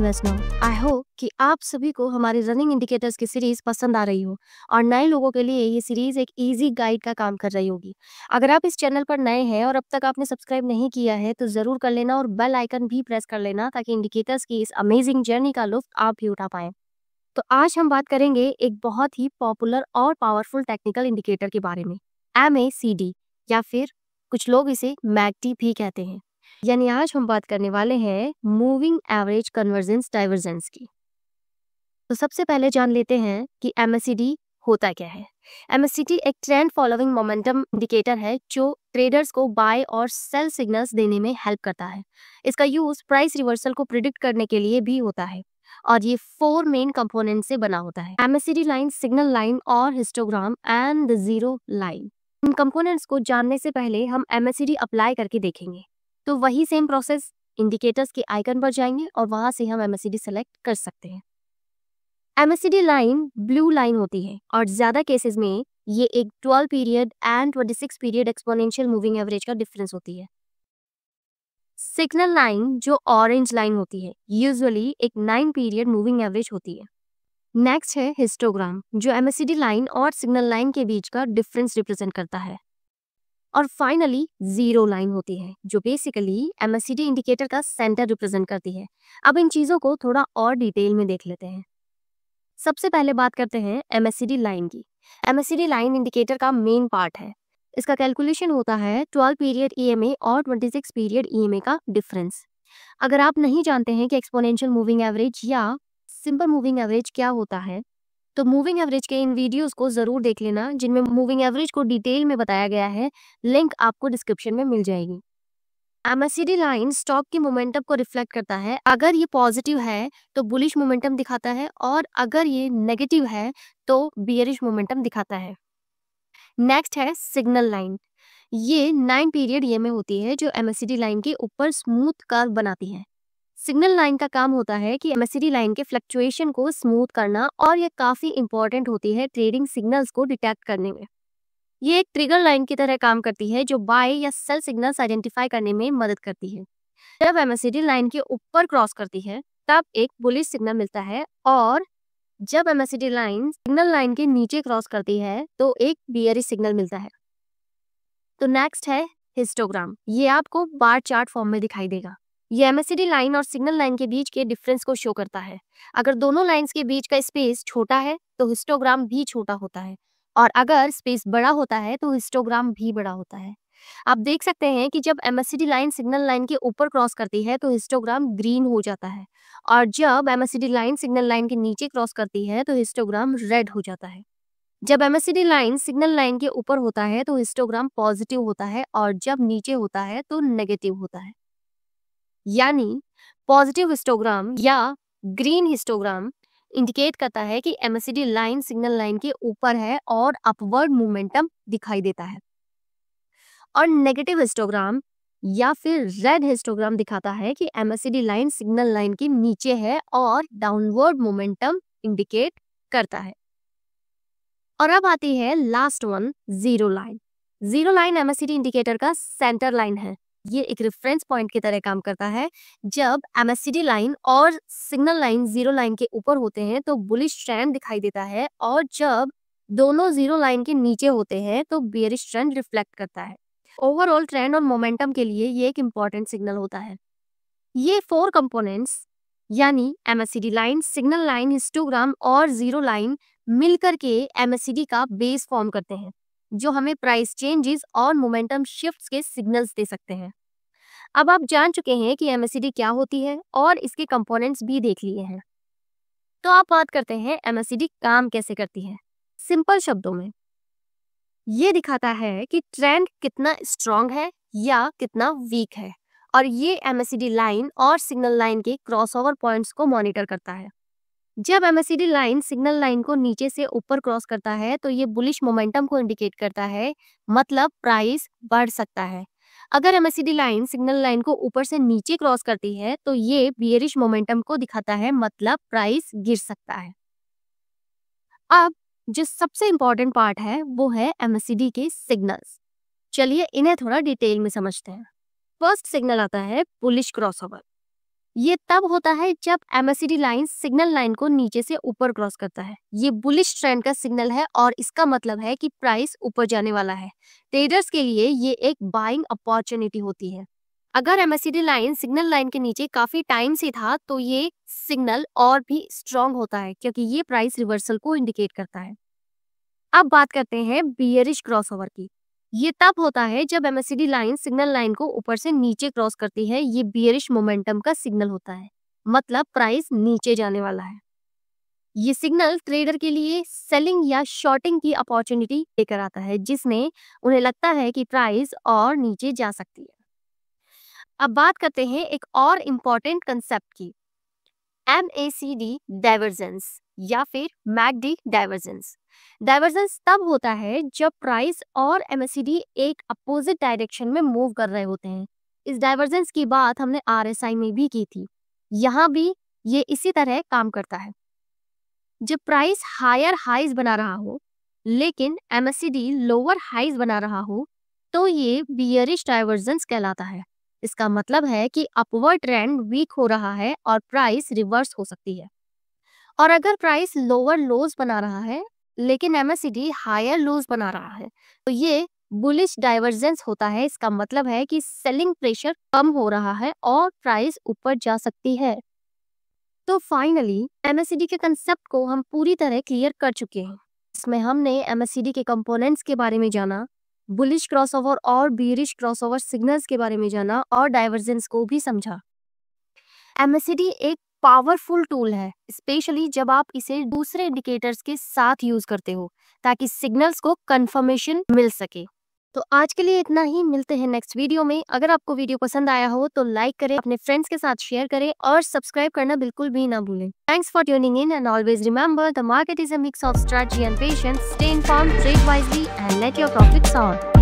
Invest now. I hope कि आप सभी को हमारे रनिंग इंडिकेटर्स की सीरीज पसंद आ रही हो और नए लोगों के लिए ये सीरीज एक इजी गाइड का काम कर रही होगी। अगर आप इस चैनल पर नए हैं और अब तक आपने सब्सक्राइब नहीं किया है तो जरूर कर लेना और बेल आइकन भी प्रेस कर लेना ताकि इंडिकेटर्स की इस अमेजिंग जर्नी का लुत्फ आप भी उठा पाएं। तो आज हम बात करेंगे एक बहुत ही पॉपुलर और पावरफुल टेक्निकल इंडिकेटर के बारे में, MACD, या फिर कुछ लोग इसे मैकडी भी कहते हैं। यानी आज हम बात करने वाले हैं मूविंग एवरेज कन्वर्जेंस डाइवर्जेंस की। तो सबसे पहले जान लेते हैं कि MACD होता क्या है। MACD एक ट्रेंड फॉलोइंग मोमेंटम इंडिकेटर है जो ट्रेडर्स को बाय और सेल सिग्नल्स देने में हेल्प करता है। इसका यूज प्राइस रिवर्सल को प्रिडिक्ट करने के लिए भी होता है और ये 4 मेन कंपोनेंट से बना होता है: MACD लाइन, सिग्नल लाइन और histogram and the zero line. In components को जानने से पहले हम MACD अप्लाई करके देखेंगे। तो वही सेम प्रोसेस, इंडिकेटर्स के आइकन पर जाएंगे और वहां से हम MACD सेलेक्ट कर सकते हैं। MACD लाइन ब्लू लाइन होती है और ज्यादा केसेस में ये एक 12 period and 26 period exponential moving average का डिफरेंस होती है। सिग्नल लाइन जो ऑरेंज लाइन होती है यूजुअली एक 9 पीरियड मूविंग एवरेज होती है। नेक्स्ट है हिस्टोग्राम जो MACD लाइन और सिग्नल लाइन के बीच का डिफरेंस रिप्रेजेंट करता है। और फाइनली जीरो लाइन होती है जो बेसिकली MACD इंडिकेटर का सेंटर रिप्रेजेंट करती है। अब इन चीजों को थोड़ा और डिटेल में देख लेते हैं। सबसे पहले बात करते हैं MACD लाइन की। MACD लाइन इंडिकेटर का मेन पार्ट है। इसका कैलकुलेशन होता है 12 पीरियड EMA और 26 पीरियड EMA का डिफरेंस। अगर आप नहीं जानते हैं कि एक्सपोनेंशियल मूविंग एवरेज या सिंपल मूविंग एवरेज क्या होता है तो मूविंग एवरेज के इन वीडियोस को जरूर देख लेना जिनमें मूविंग एवरेज को डिटेल में बताया गया है। लिंक आपको डिस्क्रिप्शन में मिल जाएगी। MACD लाइन स्टॉक की मोमेंटम को रिफ्लेक्ट करता है। अगर ये पॉजिटिव है तो बुलिश मोमेंटम दिखाता है और अगर ये नेगेटिव है तो बियरिश मोमेंटम दिखाता है। नेक्स्ट है सिग्नल लाइन। ये 9 पीरियड EMA होती है जो MACD लाइन के ऊपर स्मूथ कर्व बनाती है। सिग्नल लाइन का काम होता है कि MACD लाइन के फ्लक्चुएशन को स्मूथ करना और ये काफी इंपॉर्टेंट होती है ट्रेडिंग सिग्नल्स को डिटेक्ट करने में। ये एक ट्रिगर लाइन की तरह काम करती है जो बाय या सेल सिग्नल्स आइडेंटिफाई करने में मदद करती है। जब MACD लाइन के ऊपर क्रॉस करती है तब एक बुलिश सिग्नल मिलता है और जब MACD लाइन सिग्नल लाइन के नीचे क्रॉस करती है तो एक बियरिश सिग्नल मिलता है। तो नेक्स्ट है हिस्टोग्राम। ये आपको बार चार्ट फॉर्म में दिखाई देगा। ये MACD लाइन और सिग्नल लाइन के बीच के डिफरेंस को शो करता है। अगर दोनों लाइंस के बीच का स्पेस छोटा है तो हिस्टोग्राम भी छोटा होता है और अगर स्पेस बड़ा होता है तो हिस्टोग्राम भी बड़ा होता है। आप देख सकते हैं कि जब MACD लाइन सिग्नल लाइन के ऊपर क्रॉस करती है तो हिस्टोग्राम ग्रीन हो जाता है और जब MACD लाइन सिग्नल लाइन के नीचे क्रॉस करती है तो हिस्टोग्राम रेड हो जाता है। जब MACD लाइन सिग्नल लाइन के ऊपर होता है तो हिस्टोग्राम पॉजिटिव होता है और जब नीचे होता है तो नेगेटिव होता है। यानी पॉजिटिव हिस्टोग्राम या ग्रीन हिस्टोग्राम इंडिकेट करता है कि MACD लाइन सिग्नल लाइन के ऊपर है और अपवर्ड मोमेंटम दिखाई देता है, और नेगेटिव हिस्टोग्राम या फिर रेड हिस्टोग्राम दिखाता है कि MACD लाइन सिग्नल लाइन के नीचे है और डाउनवर्ड मोमेंटम इंडिकेट करता है। और अब आती है last one, zero line. Zero line MACD indicator का सेंटर लाइन है। ये एक रेफरेंस पॉइंट की तरह काम करता है। जब MACD लाइन और सिग्नल लाइन जीरो लाइन के ऊपर होते हैं तो बुलिश ट्रेंड दिखाई देता है और जब दोनों जीरो लाइन के नीचे होते हैं तो बेयरिश ट्रेंड रिफ्लेक्ट करता है। ओवरऑल ट्रेंड और मोमेंटम के लिए ये एक इंपॉर्टेंट सिग्नल होता है। ये 4 कंपोनेंट्स यानी MACD line, signal line, histogram और जीरो लाइन मिलकर के MACD का बेस फॉर्म करते हैं जो हमें प्राइस चेंजेस और मोमेंटम शिफ्ट्स के सिग्नल्स दे सकते हैं। अब आप जान चुके हैं कि MACD क्या होती है और इसके कंपोनेंट्स भी देख लिए हैं। तो आप बात करते हैं MACD काम कैसे करती है। सिंपल शब्दों में ये दिखाता है कि ट्रेंड कितना स्ट्रांग है या कितना वीक है और ये MACD लाइन और सिग्नल लाइन के क्रॉसओवर पॉइंट्स को मॉनिटर करता है। जब MACD लाइन सिग्नल लाइन को नीचे से ऊपर क्रॉस करता है तो ये बुलिश मोमेंटम को इंडिकेट करता है, मतलब प्राइस बढ़ सकता है। अगर MACD लाइन सिग्नल लाइन को ऊपर से नीचे क्रॉस करती है तो ये बियरिश मोमेंटम को दिखाता है, मतलब प्राइस गिर सकता है। अब जो सबसे इंपॉर्टेंट पार्ट है वो है MACD के सिग्नल्स। चलिए इन्हें थोड़ा डिटेल में समझते हैं। फर्स्ट सिग्नल आता है बुलिश क्रॉसओवर। ये तब होता है जब MACD लाइन सिग्नल लाइन को नीचे से ऊपर क्रॉस करता है। ये बुलिश ट्रेंड का सिग्नल है और इसका मतलब है कि प्राइस ऊपर जाने वाला है। ट्रेडर्स के लिए ये एक बाइंग अपॉर्चुनिटी होती है। अगर MACD लाइन सिग्नल लाइन के नीचे काफी टाइम से था तो ये सिग्नल और भी स्ट्रॉन्ग होता है क्योंकि ये प्राइस रिवर्सल को इंडिकेट करता है। अब बात करते हैं बियरिश क्रॉसओवर की। ये तब होता है जब MACD लाइन सिग्नल लाइन को ऊपर से नीचे क्रॉस करती है। ये बियरिश मोमेंटम का सिग्नल होता है, मतलब प्राइस नीचे जाने वाला है। ये सिग्नल ट्रेडर के लिए सेलिंग या शॉर्टिंग की अपॉर्चुनिटी लेकर आता है, जिसमें उन्हें लगता है कि प्राइस और नीचे जा सकती है। अब बात करते हैं एक और इम्पॉर्टेंट कंसेप्ट की, MACD डाइवर्जेंस या फिर MACD डाइवर्जेंस। डाइवर्जेंस तब होता है जब प्राइस और MACD एक अपोजिट डायरेक्शन में मूव कर रहे होते हैं। इस डाइवर्जेंस की बात हमने RSI में भी की थी। यहाँ भी ये इसी तरह काम करता है। जब प्राइस हायर हाइज बना रहा हो लेकिन MACD लोअर हाइज बना रहा हो तो ये बियरिश डाइवर्जेंस कहलाता है। इसका मतलब है कि अपवर्ड ट्रेंड वीक हो रहा है और प्राइस रिवर्स हो सकती है। और अगर प्राइस लोअर लोज बना रहा है लेकिन MACD हायर लोज बना रहा है तो ये बुलिश डाइवर्जेंस होता है। इसका मतलब है कि सेलिंग प्रेशर कम हो रहा है और प्राइस ऊपर जा सकती है। तो फाइनली MACD के कंसेप्ट को हम पूरी तरह क्लियर कर चुके हैं। इसमें हमने MACD के कंपोनेंट्स के बारे में जाना, बुलिश क्रॉसओवर और बियरिश क्रॉसओवर सिग्नल्स के बारे में जाना और डाइवर्जेंस को भी समझा। MACD एक पावरफुल टूल है, स्पेशली जब आप इसे दूसरे इंडिकेटर्स के साथ यूज करते हो ताकि सिग्नल्स को कंफर्मेशन मिल सके। तो आज के लिए इतना ही, मिलते हैं नेक्स्ट वीडियो में। अगर आपको वीडियो पसंद आया हो तो लाइक करें, अपने फ्रेंड्स के साथ शेयर करें और सब्सक्राइब करना बिल्कुल भी ना भूलें। Thanks for tuning in and always remember the market is a mix of strategy and patience. Stay informed, trade wisely and let your profits on.